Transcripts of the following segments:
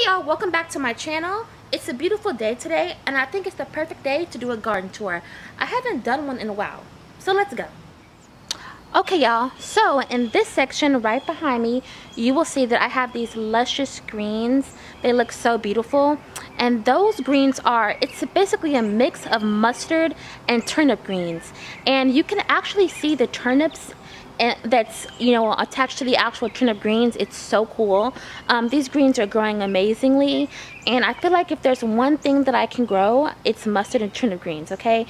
Y'all, welcome back to my channel. It's a beautiful day today, and I think it's the perfect day to do a garden tour. I haven't done one in a while, so let's go. Okay y'all, so in this section right behind me, you will see that I have these luscious greens. They look so beautiful, and those greens it's basically a mix of mustard and turnip greens, and you can actually see the turnips that's attached to the actual turnip greens. It's so cool. These greens are growing amazingly, and I feel like if there's one thing that I can grow, it's mustard and turnip greens. Okay,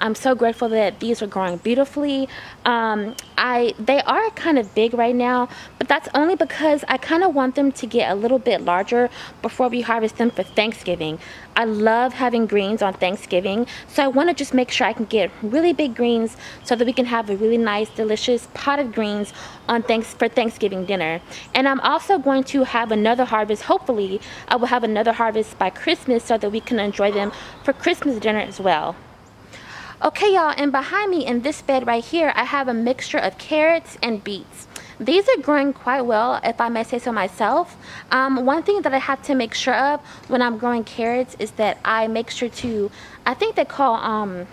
I'm so grateful that these are growing beautifully. They are kind of big right now, but that's only because I kind of want them to get a little bit larger before we harvest them for Thanksgiving. I love having greens on Thanksgiving, so I want to just make sure I can get really big greens so that we can have a really nice, delicious pot of greens for Thanksgiving dinner. And I'm also going to have another harvest. Hopefully, I will have another harvest by Christmas so that we can enjoy them for Christmas dinner as well. Okay y'all, and behind me in this bed right here, I have a mixture of carrots and beets. These are growing quite well, if I may say so myself. One thing that I have to make sure of when I'm growing carrots is that I make sure to, I think they call,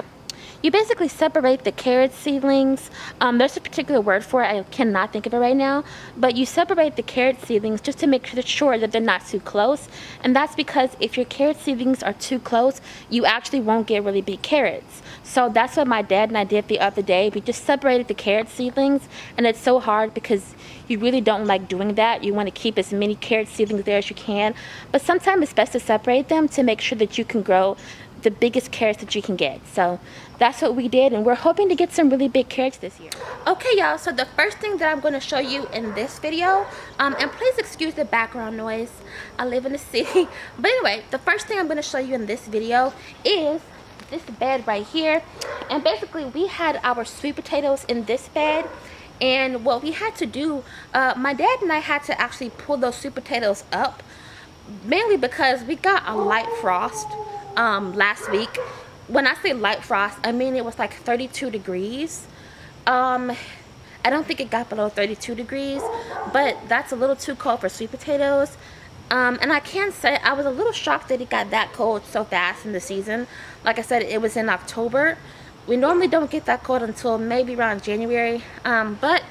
you basically separate the carrot seedlings. There's a particular word for it, I cannot think of it right now, but you separate the carrot seedlings just to make sure that they're not too close. And that's because if your carrot seedlings are too close, you actually won't get really big carrots. So that's what my dad and I did the other day. We just separated the carrot seedlings, and it's so hard because you really don't like doing that. You want to keep as many carrot seedlings there as you can, but sometimes it's best to separate them to make sure that you can grow the biggest carrots that you can get. So that's what we did, and we're hoping to get some really big carrots this year. Okay y'all, so the first thing that I'm going to show you in this video, and please excuse the background noise, I live in the city, but anyway, the first thing I'm going to show you in this video is this bed right here. And basically we had our sweet potatoes in this bed, and what we had to do, my dad and I had to actually pull those sweet potatoes up, mainly because we got a light frost last week. When I say light frost, I mean it was like 32 degrees. I don't think it got below 32 degrees, but that's a little too cold for sweet potatoes. And I can say I was a little shocked that it got that cold so fast in the season. Like I said, it was in October. We normally don't get that cold until maybe around January, but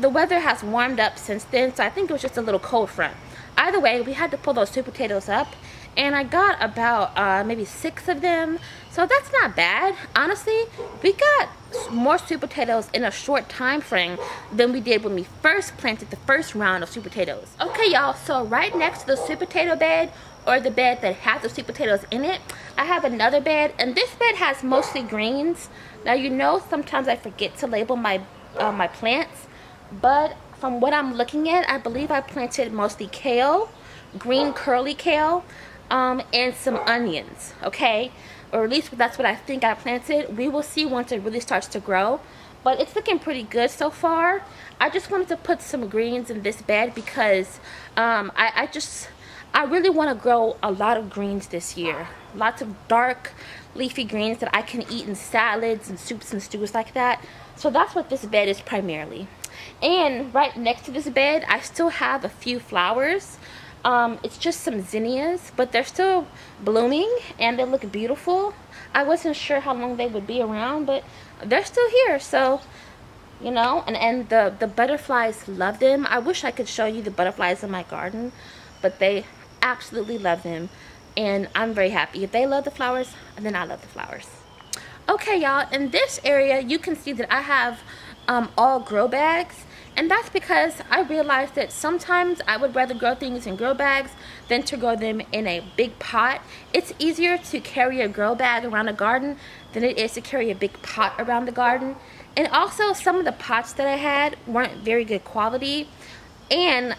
the weather has warmed up since then, so I think it was just a little cold front. Either way, we had to pull those sweet potatoes up, and I got about maybe 6 of them, so that's not bad. Honestly, we got more sweet potatoes in a short time frame than we did when we first planted the first round of sweet potatoes. Okay y'all, so right next to the sweet potato bed, or the bed that has the sweet potatoes in it, I have another bed, and this bed has mostly greens. Now sometimes I forget to label my my plants, but from what I'm looking at, I believe I planted mostly kale, green curly kale, and some onions, okay? Or at least that's what I think I planted. We will see once it really starts to grow, but it's looking pretty good so far. I just wanted to put some greens in this bed because I really want to grow a lot of greens this year. Lots of dark leafy greens that I can eat in salads and soups and stews like that. So that's what this bed is primarily. And right next to this bed, I still have a few flowers. It's just some zinnias, but they're still blooming and they look beautiful. I wasn't sure how long they would be around, but they're still here. So, and the butterflies love them. I wish I could show you the butterflies in my garden, but they absolutely love them, and I'm very happy. If they love the flowers, then I love the flowers. Okay y'all, in this area you can see that I have all grow bags, and that's because I realized that sometimes I would rather grow things in grow bags than to grow them in a big pot. It's easier to carry a grow bag around a garden than it is to carry a big pot around the garden. And also, some of the pots that I had weren't very good quality, and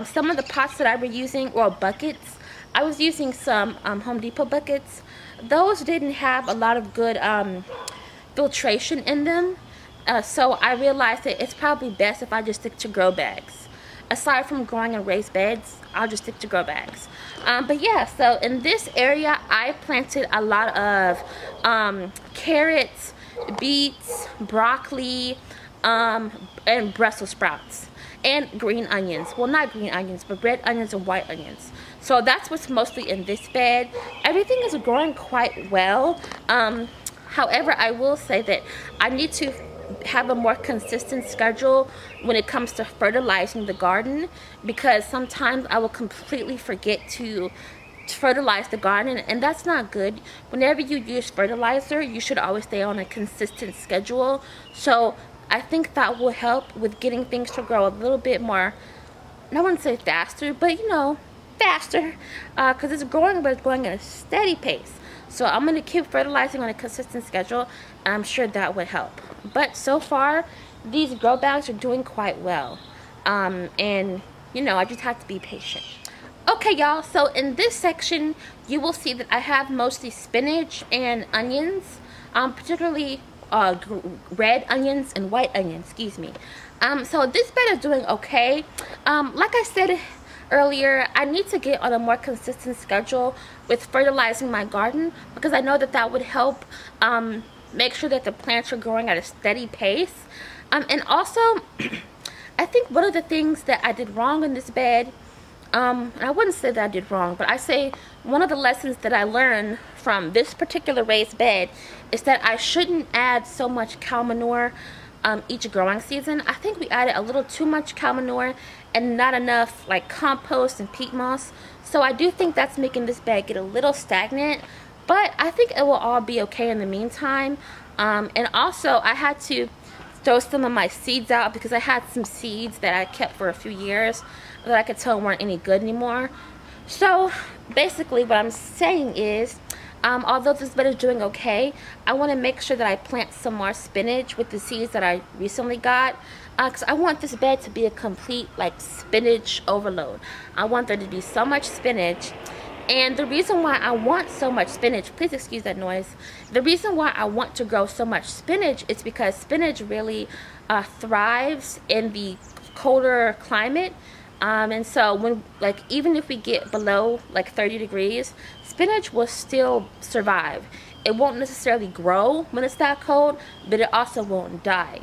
some of the pots that I were using, or buckets, I was using some Home Depot buckets. Those didn't have a lot of good filtration in them. So I realized that it's probably best if I just stick to grow bags. Aside from growing in raised beds, I'll just stick to grow bags. But yeah, so in this area, I planted a lot of carrots, beets, broccoli, and Brussels sprouts. and green onions. Well, not green onions, but red onions and white onions. So that's what's mostly in this bed. Everything is growing quite well. However, I will say that I need to have a more consistent schedule when it comes to fertilizing the garden, because sometimes I will completely forget to fertilize the garden, and that's not good. Whenever you use fertilizer, you should always stay on a consistent schedule. So I think that will help with getting things to grow a little bit more, I wouldn't say faster, but you know, faster, because it's growing, but it's growing at a steady pace. So I'm going to keep fertilizing on a consistent schedule, and I'm sure that would help. But so far, these grow bags are doing quite well. And, you know, I just have to be patient. Okay, y'all, so in this section, you will see that I have mostly spinach and onions, particularly red onions and white onions, excuse me. So this bed is doing okay. Like I said earlier, I need to get on a more consistent schedule with fertilizing my garden, because I know that that would help make sure that the plants are growing at a steady pace. And also, I think one of the things that I did wrong in this bed, and I wouldn't say that I did wrong, but I say one of the lessons that I learned from this particular raised bed is that I shouldn't add so much cow manure each growing season. I think we added a little too much cow manure and not enough like compost and peat moss. So I do think that's making this bed get a little stagnant, but I think it will all be okay in the meantime. And also I had to throw some of my seeds out because I had some seeds that I kept for a few years that I could tell weren't any good anymore. So basically what I'm saying is, although this bed is doing okay, I want to make sure that I plant some more spinach with the seeds that I recently got, because I want this bed to be a complete like spinach overload. I want there to be so much spinach. And the reason why I want so much spinach, please excuse that noise, the reason why I want to grow so much spinach is because spinach really thrives in the colder climate. And so when, like, even if we get below like 30 degrees, spinach will still survive. It won't necessarily grow when it's that cold, but it also won't die.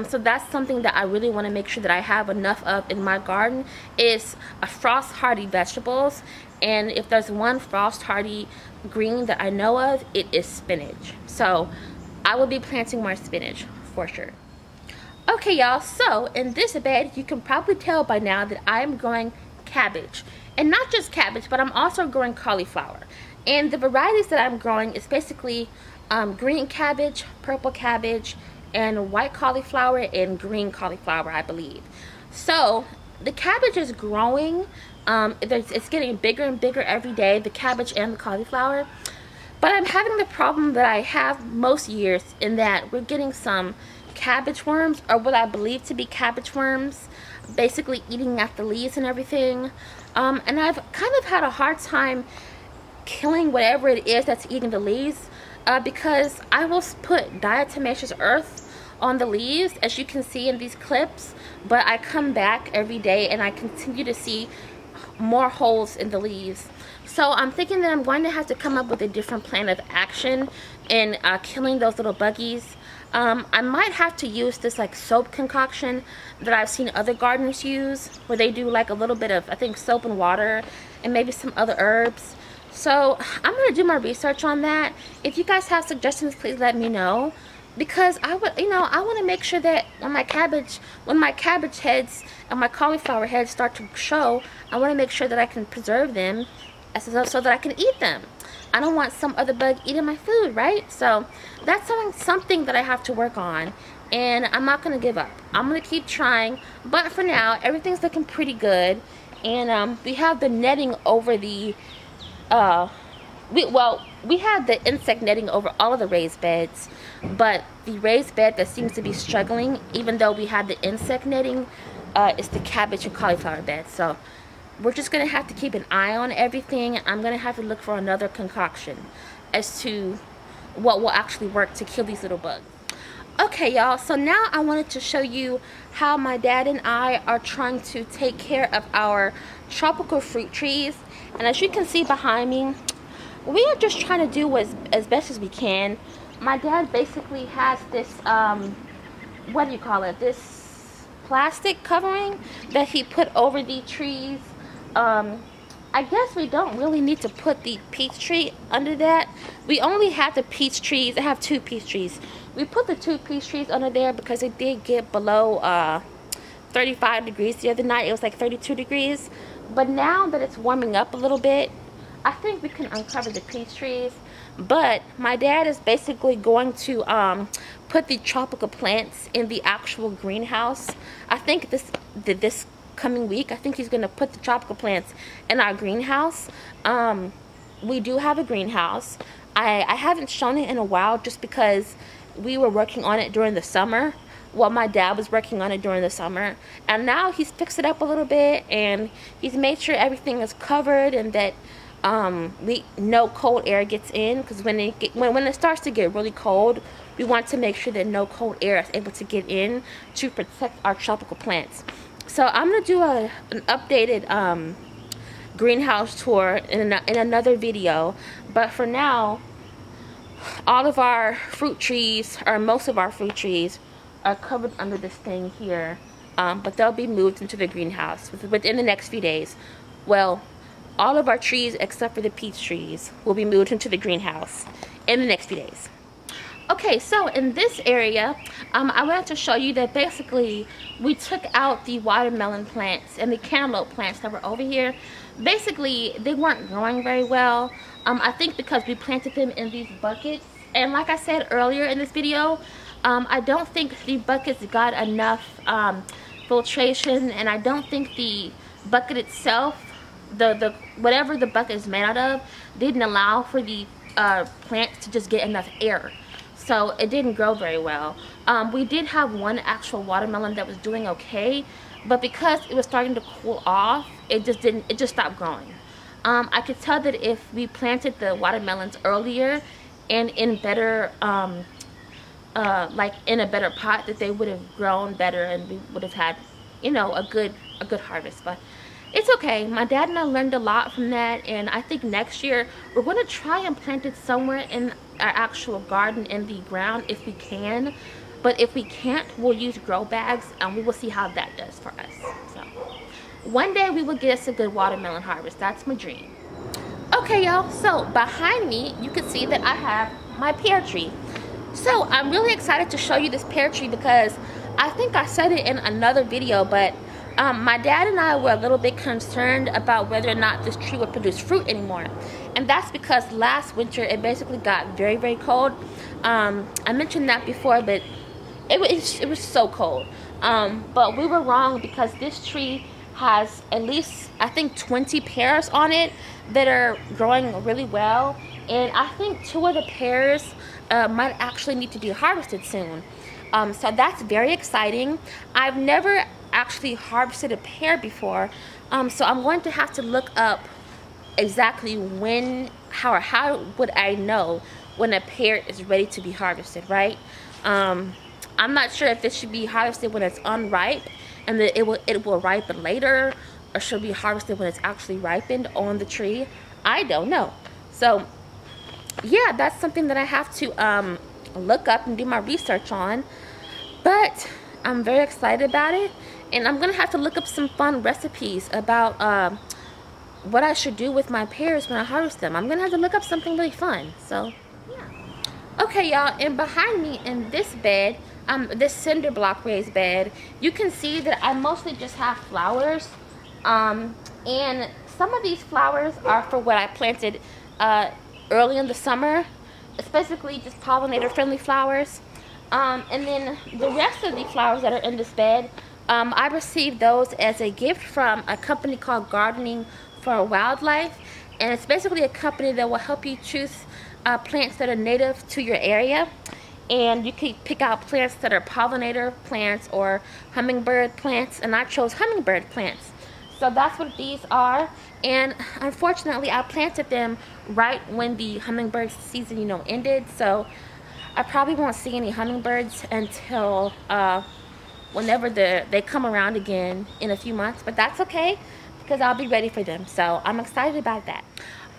So that's something that I really want to make sure that I have enough of in my garden, is frost hardy vegetables. And if there's one frost hardy green that I know of, it is spinach. So I will be planting more spinach for sure. Okay, y'all, so in this bed, you can probably tell by now that I'm growing cabbage. And not just cabbage, but I'm also growing cauliflower. And the varieties that I'm growing is basically green cabbage, purple cabbage, and white cauliflower and green cauliflower, I believe. So the cabbage is growing. It's getting bigger and bigger every day, the cabbage and the cauliflower. But I'm having the problem that I have most years, in that we're getting some cabbage worms, or what I believe to be cabbage worms, basically eating at the leaves and everything. And I've kind of had a hard time killing whatever it is that's eating the leaves, because I will put diatomaceous earth on the leaves, as you can see in these clips, but I come back every day and I continue to see more holes in the leaves. So I'm thinking that I'm going to have to come up with a different plan of action in killing those little buggies. I might have to use this like soap concoction that I've seen other gardeners use, where they do like a little bit of, I think, soap and water and maybe some other herbs. So I'm going to do my research on that. If you guys have suggestions, please let me know, because I would, you know, I want to make sure that when my cabbage heads and my cauliflower heads start to show, I want to make sure that I can preserve them so that I can eat them. I don't want some other bug eating my food, right? So that's something that I have to work on, and I'm not going to give up. I'm going to keep trying, but for now, everything's looking pretty good. And we have the netting over the, we have the insect netting over all of the raised beds, but the raised bed that seems to be struggling, even though we had the insect netting, is the cabbage and cauliflower bed. So we're just going to have to keep an eye on everything. I'm going to have to look for another concoction as to what will actually work to kill these little bugs. Okay, y'all, so now I wanted to show you how my dad and I are trying to take care of our tropical fruit trees. And as you can see behind me, we are just trying to do as best as we can. My dad basically has this, what do you call it? This plastic covering that he put over the trees. I guess we don't really need to put the peach tree under that. We only have the peach trees. I have 2 peach trees. We put the 2 peach trees under there because it did get below 35 degrees the other night. It was like 32 degrees. But now that it's warming up a little bit, I think we can uncover the peach trees. But my dad is basically going to put the tropical plants in the actual greenhouse. I think this coming week, I think he's going to put the tropical plants in our greenhouse. We do have a greenhouse. I haven't shown it in a while just because we were working on it during the summer. Well, my dad was working on it during the summer, and now he's fixed it up a little bit, and he's made sure everything is covered and that no cold air gets in, because when it starts to get really cold, we want to make sure that no cold air is able to get in to protect our tropical plants. So I'm going to do an updated greenhouse tour in another video. But for now, all of our fruit trees, or most of our fruit trees, are covered under this thing here. But they'll be moved into the greenhouse within the next few days. Well, all of our trees except for the peach trees will be moved into the greenhouse in the next few days. Okay, so in this area, I wanted to show you that basically we took out the watermelon plants and the cantaloupe plants that were over here. Basically, they weren't growing very well. I think because we planted them in these buckets. And like I said earlier in this video, I don't think the buckets got enough filtration, and I don't think the bucket itself, whatever the bucket is made out of, didn't allow for the plants to just get enough air. So it didn't grow very well. We did have one actual watermelon that was doing okay, but because it was starting to cool off, it just stopped growing. I could tell that if we planted the watermelons earlier and in better like in a better pot, that they would have grown better and we would have had, you know, a good harvest. But it's okay. My dad and I learned a lot from that, and I think next year we're going to try and plant it somewhere in our actual garden in the ground if we can. But if we can't, we'll use grow bags, and we will see how that does for us. So one day we will get us a good watermelon harvest. That's my dream. Okay, y'all, so behind me you can see that I have my pear tree. So I'm really excited to show you this pear tree because I think I said it in another video, but my dad and I were a little bit concerned about whether or not this tree would produce fruit anymore. And that's because last winter it basically got very, very cold. I mentioned that before, but it was so cold. But we were wrong because this tree has at least, I think, 20 pears on it that are growing really well. And I think 2 of the pears might actually need to be harvested soon. So that's very exciting. I've never actually harvested a pear before, so I'm going to have to look up exactly when, how would I know when a pear is ready to be harvested, right? I'm not sure if it should be harvested when it's unripe and that it will ripen later, or should be harvested when it's actually ripened on the tree. I don't know. So yeah, that's something that I have to look up and do my research on. But I'm very excited about it, and I'm gonna have to look up some fun recipes about what I should do with my pears when I harvest them. I'm gonna have to look up something really fun. So yeah. Okay, y'all, and behind me in this bed, this cinder block raised bed, you can see that I mostly just have flowers, and some of these flowers are for what I planted early in the summer. It's basically just pollinator friendly flowers. And then the rest of the flowers that are in this bed, I received those as a gift from a company called Gardening for Wildlife, and it's basically a company that will help you choose plants that are native to your area, and you can pick out plants that are pollinator plants or hummingbird plants, and I chose hummingbird plants. So that's what these are, and unfortunately I planted them right when the hummingbird season, you know, ended, so I probably won't see any hummingbirds until whenever they come around again in a few months. But that's okay because I'll be ready for them. So I'm excited about that.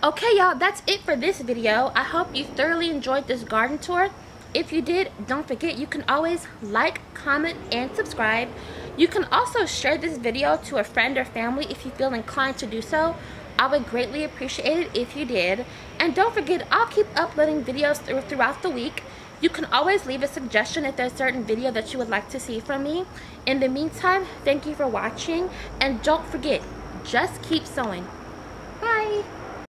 Okay, y'all, that's it for this video. I hope you thoroughly enjoyed this garden tour. If you did, don't forget you can always like, comment, and subscribe. You can also share this video to a friend or family if you feel inclined to do so. I would greatly appreciate it if you did. And don't forget, I'll keep uploading videos throughout the week. You can always leave a suggestion if there's a certain video that you would like to see from me. In the meantime, thank you for watching, and don't forget, just keep sewing. Bye!